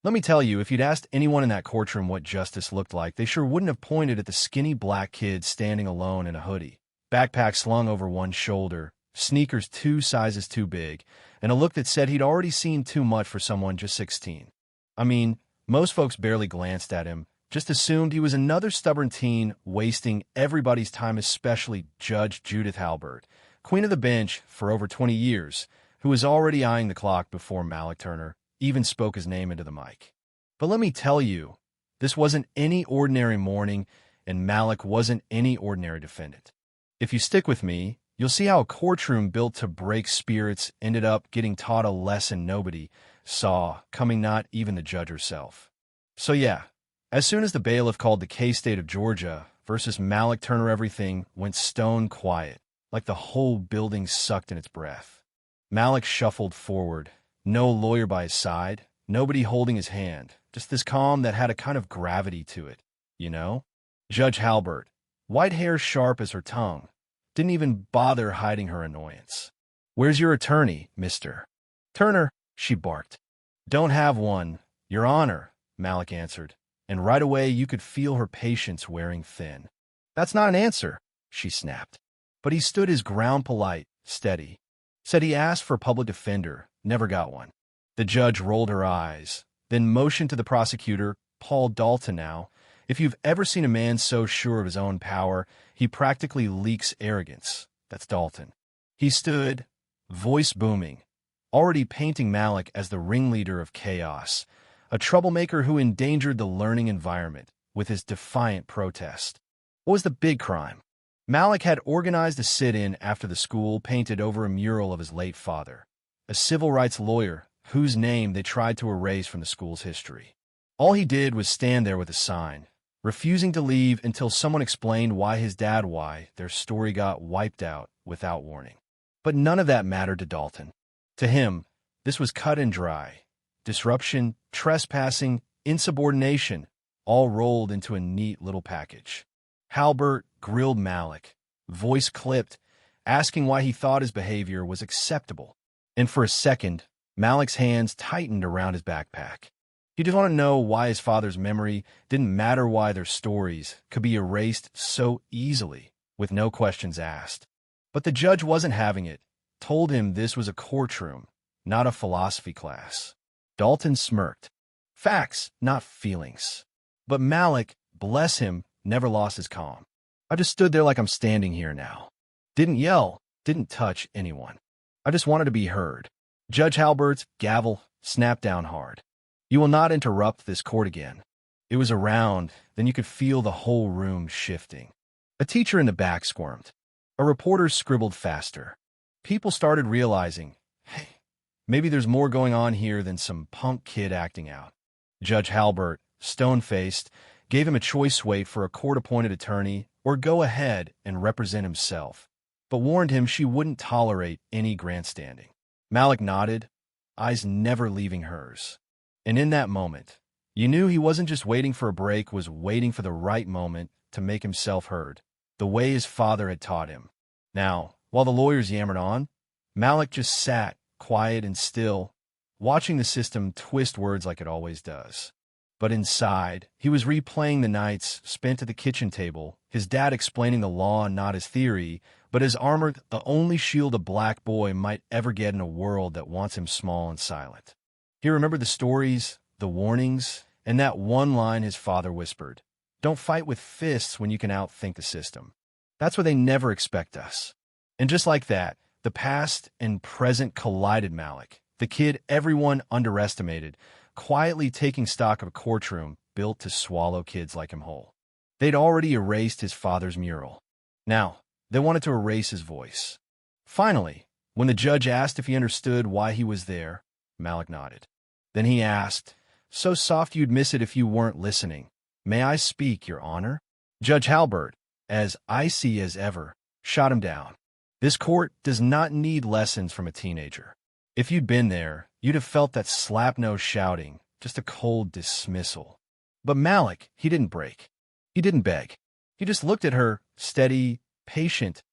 Let me tell you, if you'd asked anyone in that courtroom what justice looked like, they sure wouldn't have pointed at the skinny black kid standing alone in a hoodie, backpack slung over one shoulder, sneakers 2 sizes too big, and a look that said he'd already seen too much for someone just 16. I mean, most folks barely glanced at him, just assumed he was another stubborn teen wasting everybody's time, especially Judge Judith Halbert, queen of the bench for over 20 years, who was already eyeing the clock before Malik Turner even spoke his name into the mic. But let me tell you, this wasn't any ordinary morning, and Malik wasn't any ordinary defendant. If you stick with me, you'll see how a courtroom built to break spirits ended up getting taught a lesson nobody saw coming, not even the judge herself. So yeah, as soon as the bailiff called the case State of Georgia versus Malik Turner, everything went stone quiet, like the whole building sucked in its breath. Malik shuffled forward, no lawyer by his side, nobody holding his hand, just this calm that had a kind of gravity to it, you know? Judge Halbert, white hair sharp as her tongue, didn't even bother hiding her annoyance. "Where's your attorney, Mr. Turner?" she barked. "Don't have one, Your Honor," Malik answered, and right away you could feel her patience wearing thin. "That's not an answer," she snapped. But he stood his ground, polite, steady. Said he asked for a public defender, never got one. The judge rolled her eyes, then motioned to the prosecutor, Paul Dalton now. If you've ever seen a man so sure of his own power, he practically leaks arrogance. That's Dalton. He stood, voice booming, already painting Malik as the ringleader of chaos, a troublemaker who endangered the learning environment with his defiant protest. What was the big crime? Malik had organized a sit-in after the school painted over a mural of his late father, a civil rights lawyer whose name they tried to erase from the school's history. All he did was stand there with a sign, refusing to leave until someone explained why their story got wiped out without warning. But none of that mattered to Dalton. To him, this was cut and dry. Disruption, trespassing, insubordination, all rolled into a neat little package. Halbert grilled Malik, voice clipped, asking why he thought his behavior was acceptable. And for a second, Malik's hands tightened around his backpack. He didn't want to know why his father's memory didn't matter, why their stories could be erased so easily with no questions asked. But the judge wasn't having it, told him this was a courtroom, not a philosophy class. Dalton smirked. Facts, not feelings. But Malik, bless him, never lost his calm. I just stood there like I'm standing here now. Didn't yell, didn't touch anyone. I just wanted to be heard. Judge Halbert's gavel snapped down hard. "You will not interrupt this court again." It was around, then you could feel the whole room shifting. A teacher in the back squirmed. A reporter scribbled faster. People started realizing, hey, maybe there's more going on here than some punk kid acting out. Judge Halbert, stone-faced, gave him a choice: wait for a court-appointed attorney or go ahead and represent himself, but warned him she wouldn't tolerate any grandstanding. Malik nodded, eyes never leaving hers. And in that moment, you knew he wasn't just waiting for a break, was waiting for the right moment to make himself heard, the way his father had taught him. Now, while the lawyers yammered on, Malik just sat, quiet and still, watching the system twist words like it always does. But inside, he was replaying the nights spent at the kitchen table, his dad explaining the law, not his theory, but his armor, the only shield a black boy might ever get in a world that wants him small and silent. He remembered the stories, the warnings, and that one line his father whispered: "Don't fight with fists when you can outthink the system. That's what they never expect us." And just like that, the past and present collided. Malik, the kid everyone underestimated, quietly taking stock of a courtroom built to swallow kids like him whole. They'd already erased his father's mural. Now, they wanted to erase his voice. Finally, when the judge asked if he understood why he was there, Malik nodded. Then he asked, so soft you'd miss it if you weren't listening, "May I speak, Your Honor?" Judge Halbert, as icy as ever, shot him down. This court does not need lessons from a teenager. If you'd been there, you'd have felt that slap-nose shouting, just a cold dismissal. But Malik, he didn't break. He didn't beg. He just looked at her, steady, patient,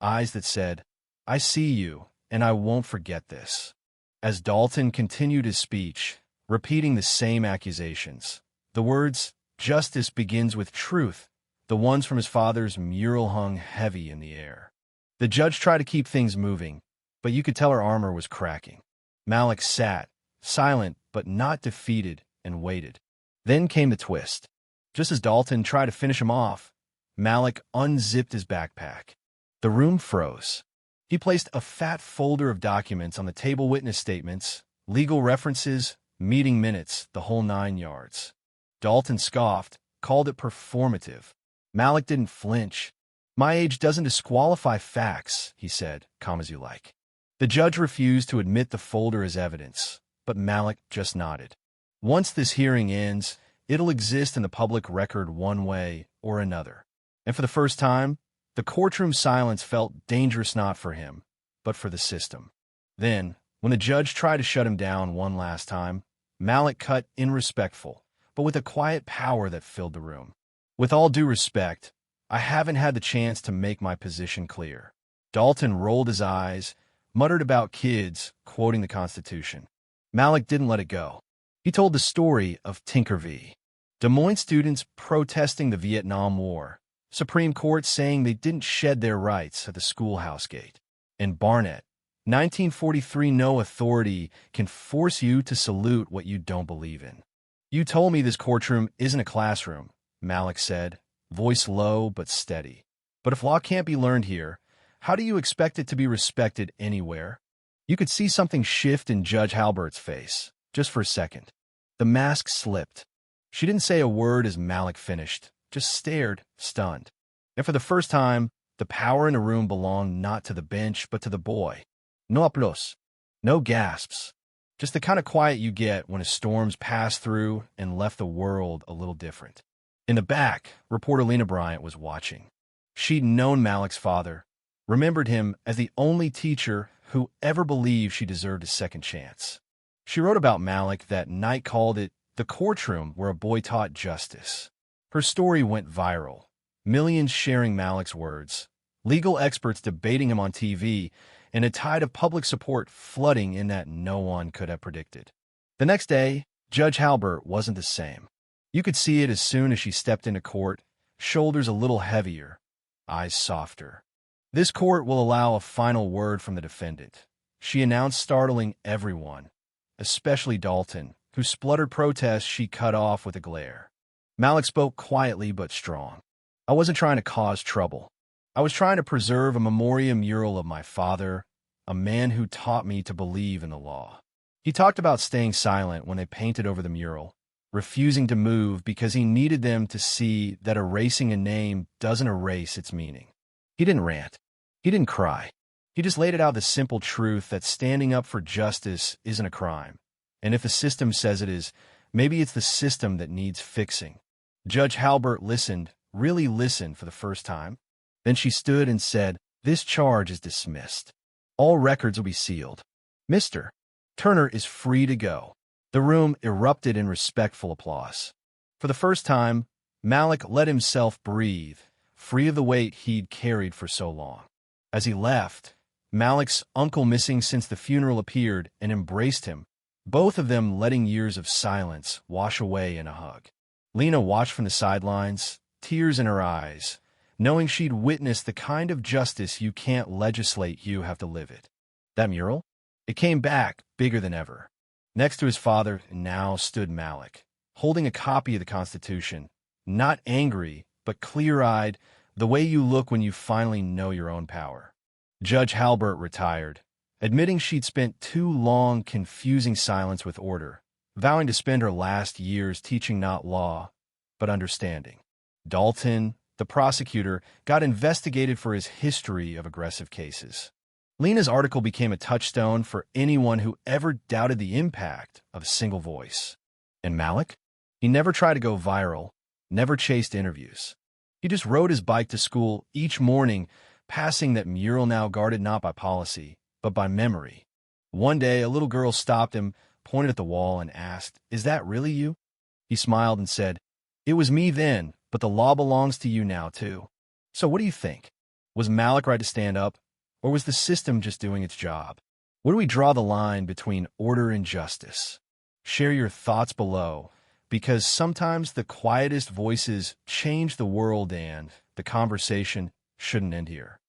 eyes that said, "I see you, and I won't forget this." As Dalton continued his speech, repeating the same accusations. The words, "Justice begins with truth," the ones from his father's mural, hung heavy in the air. The judge tried to keep things moving, but you could tell her armor was cracking. Malik sat, silent but not defeated, and waited. Then came the twist. Just as Dalton tried to finish him off, Malik unzipped his backpack. The room froze. He placed a fat folder of documents on the table: witness statements, legal references, meeting minutes, the whole 9 yards. Dalton scoffed, called it performative. Malik didn't flinch. "My age doesn't disqualify facts," he said, calm as you like. The judge refused to admit the folder as evidence, but Malik just nodded. "Once this hearing ends, it'll exist in the public record one way or another." And for the first time, the courtroom silence felt dangerous, not for him, but for the system. Then, when the judge tried to shut him down one last time, Malik cut in, respectful, but with a quiet power that filled the room. "With all due respect, I haven't had the chance to make my position clear." Dalton rolled his eyes, muttered about kids, quoting the Constitution. Malik didn't let it go. He told the story of Tinker v. Des Moines students protesting the Vietnam War, Supreme Court saying they didn't shed their rights at the schoolhouse gate, and Barnett, 1943, no authority can force you to salute what you don't believe in. "You told me this courtroom isn't a classroom," Malik said, voice low but steady. "But if law can't be learned here, how do you expect it to be respected anywhere?" You could see something shift in Judge Halbert's face, just for a second. The mask slipped. She didn't say a word as Malik finished, just stared, stunned. And for the first time, the power in the room belonged not to the bench, but to the boy. No applause, no gasps, just the kind of quiet you get when a storm's passed through and left the world a little different. In the back, reporter Lena Bryant was watching. She'd known Malik's father, remembered him as the only teacher who ever believed she deserved a second chance. She wrote about Malik that night, called it the courtroom where a boy taught justice. Her story went viral, millions sharing Malik's words, legal experts debating him on TV, and a tide of public support flooding in that no one could have predicted. The next day, Judge Halbert wasn't the same. You could see it as soon as she stepped into court, shoulders a little heavier, eyes softer. "This court will allow a final word from the defendant," she announced, startling everyone, especially Dalton, who spluttered protests she cut off with a glare. Malik spoke quietly but strong. "I wasn't trying to cause trouble. I was trying to preserve a memoriam mural of my father, a man who taught me to believe in the law." He talked about staying silent when they painted over the mural, refusing to move because he needed them to see that erasing a name doesn't erase its meaning. He didn't rant. He didn't cry. He just laid it out, the simple truth that standing up for justice isn't a crime. And if the system says it is, maybe it's the system that needs fixing. Judge Halbert listened, really listened for the first time. Then she stood and said, "This charge is dismissed. All records will be sealed. Mr. Turner is free to go." The room erupted in respectful applause. For the first time, Malik let himself breathe, free of the weight he'd carried for so long. As he left, Malik's uncle, missing since the funeral, appeared and embraced him, both of them letting years of silence wash away in a hug. Lena watched from the sidelines, tears in her eyes, knowing she'd witnessed the kind of justice you can't legislate, you have to live it. That mural? It came back, bigger than ever. Next to his father now stood Malik, holding a copy of the Constitution, not angry, but clear-eyed, the way you look when you finally know your own power. Judge Halbert retired, admitting she'd spent too long confusing silence with order, vowing to spend her last years teaching not law, but understanding. Dalton, the prosecutor, got investigated for his history of aggressive cases. Lena's article became a touchstone for anyone who ever doubted the impact of a single voice. And Malik? He never tried to go viral, never chased interviews. He just rode his bike to school each morning, passing that mural now guarded not by policy, but by memory. One day, a little girl stopped him, pointed at the wall, and asked, "Is that really you?" He smiled and said, "It was me then, but the law belongs to you now, too." So what do you think? Was Malik right to stand up, or was the system just doing its job? Where do we draw the line between order and justice? Share your thoughts below, because sometimes the quietest voices change the world and the conversation shouldn't end here.